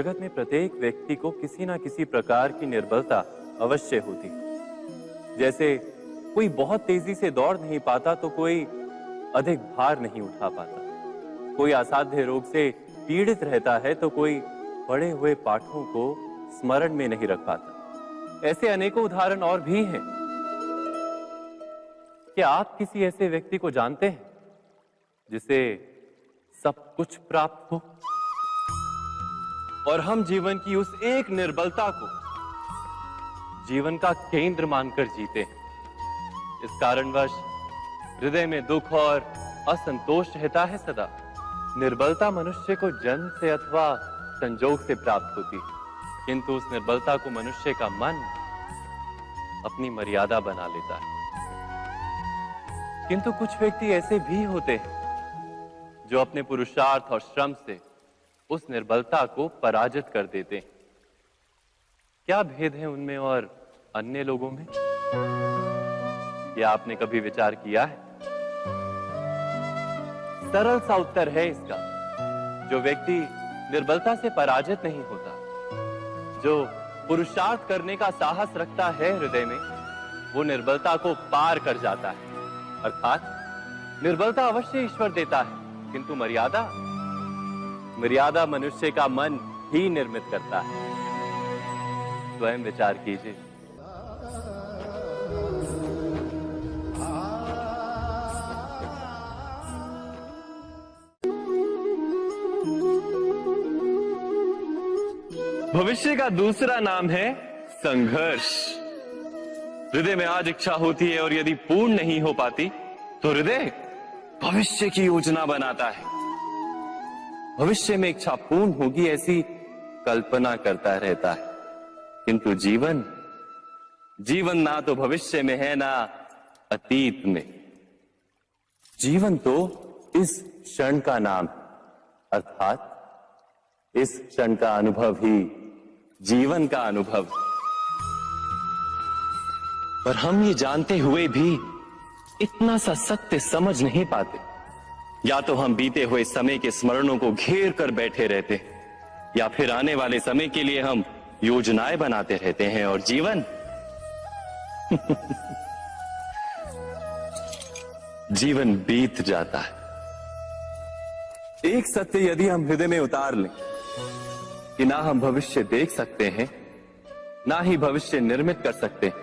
जगत में प्रत्येक व्यक्ति को किसी ना किसी प्रकार की निर्बलता अवश्य होती है। जैसे कोई बहुत तेजी से दौड़ नहीं पाता तो कोई अधिक भार नहीं उठा पाता, कोई असाध्य रोग से पीड़ित रहता है तो कोई पढ़े हुए पाठों को स्मरण में नहीं रख पाता। ऐसे अनेकों उदाहरण और भी हैं। क्या आप किसी ऐसे व्यक्ति को जानते हैं जिसे सब कुछ प्राप्त हो और हम जीवन की उस एक निर्बलता को जीवन का केंद्र मानकर जीते हैं? इस कारणवश हृदय में दुख और असंतोष रहता है सदा। निर्बलता मनुष्य को जन्म से अथवा संजोग से प्राप्त होती है, किंतु उस निर्बलता को मनुष्य का मन अपनी मर्यादा बना लेता है। किंतु कुछ व्यक्ति ऐसे भी होते हैं जो अपने पुरुषार्थ और श्रम से उस निर्बलता को पराजित कर देते हैं। क्या भेद है उनमें और अन्य लोगों में? क्या आपने कभी विचार किया है? सरल सा उत्तर है इसका। जो व्यक्ति निर्बलता से पराजित नहीं होता, जो पुरुषार्थ करने का साहस रखता है हृदय में, वो निर्बलता को पार कर जाता है। अर्थात निर्बलता अवश्य ईश्वर देता है, किंतु मर्यादा मनुष्य का मन ही निर्मित करता है। स्वयं विचार कीजिए। भविष्य का दूसरा नाम है संघर्ष। हृदय में आज इच्छा होती है और यदि पूर्ण नहीं हो पाती तो हृदय भविष्य की योजना बनाता है। भविष्य में इच्छा पूर्ण होगी ऐसी कल्पना करता रहता है, किंतु जीवन ना तो भविष्य में है ना अतीत में। जीवन तो इस क्षण का नाम, अर्थात इस क्षण का अनुभव ही जीवन का अनुभव। पर हम ये जानते हुए भी इतना सा सत्य समझ नहीं पाते। या तो हम बीते हुए समय के स्मरणों को घेर कर बैठे रहते हैं, या फिर आने वाले समय के लिए हम योजनाएं बनाते रहते हैं। और जीवन जीवन बीत जाता है। एक सत्य यदि हम हृदय में उतार लें कि ना हम भविष्य देख सकते हैं, ना ही भविष्य निर्मित कर सकते हैं,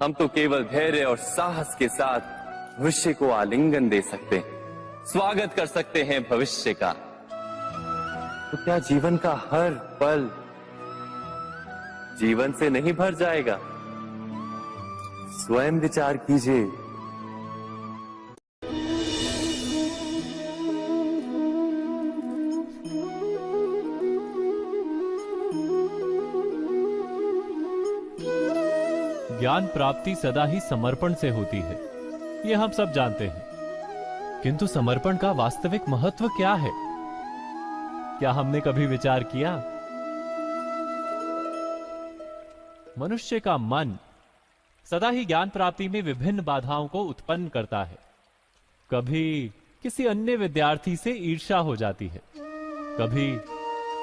हम तो केवल धैर्य और साहस के साथ भविष्य को आलिंगन दे सकते हैं, स्वागत कर सकते हैं भविष्य का। तो क्या जीवन का हर पल जीवन से नहीं भर जाएगा? स्वयं विचार कीजिए। ज्ञान प्राप्ति सदा ही समर्पण से होती है, ये हम सब जानते हैं। किंतु समर्पण का वास्तविक महत्व क्या है? क्या हमने कभी विचार किया? मनुष्य का मन सदा ही ज्ञान प्राप्ति में विभिन्न बाधाओं को उत्पन्न करता है। कभी किसी अन्य विद्यार्थी से ईर्ष्या हो जाती है, कभी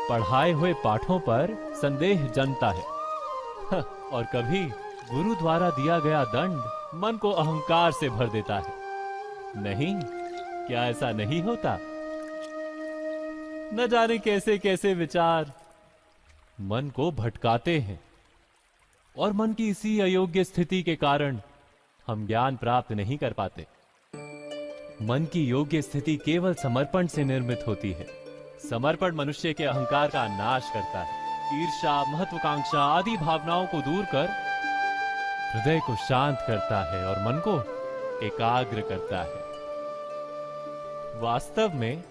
पढ़ाए हुए पाठों पर संदेह जन्मता है, और कभी गुरु द्वारा दिया गया दंड मन को अहंकार से भर देता है। नहीं, क्या ऐसा नहीं होता? न जाने कैसे कैसे विचार मन को भटकाते हैं, और मन की इसी अयोग्य स्थिति के कारण हम ज्ञान प्राप्त नहीं कर पाते। मन की योग्य स्थिति केवल समर्पण से निर्मित होती है। समर्पण मनुष्य के अहंकार का नाश करता है। ईर्ष्या, महत्वाकांक्षा आदि भावनाओं को दूर कर हृदय को शांत करता है और मन को एकाग्र करता है। वास्तव में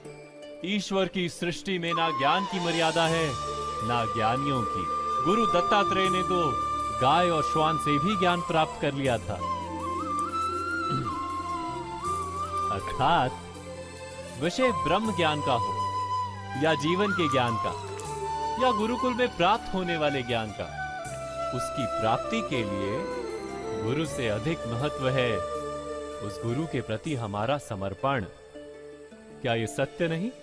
ईश्वर की सृष्टि में ना ज्ञान की मर्यादा है, ना ज्ञानियों की। गुरु दत्तात्रेय ने तो गाय और श्वान से भी ज्ञान प्राप्त कर लिया था। अर्थात विषय ब्रह्म ज्ञान का हो, या जीवन के ज्ञान का, या गुरुकुल में प्राप्त होने वाले ज्ञान का, उसकी प्राप्ति के लिए गुरु से अधिक महत्व है उस गुरु के प्रति हमारा समर्पण। क्या ये सत्य नहीं?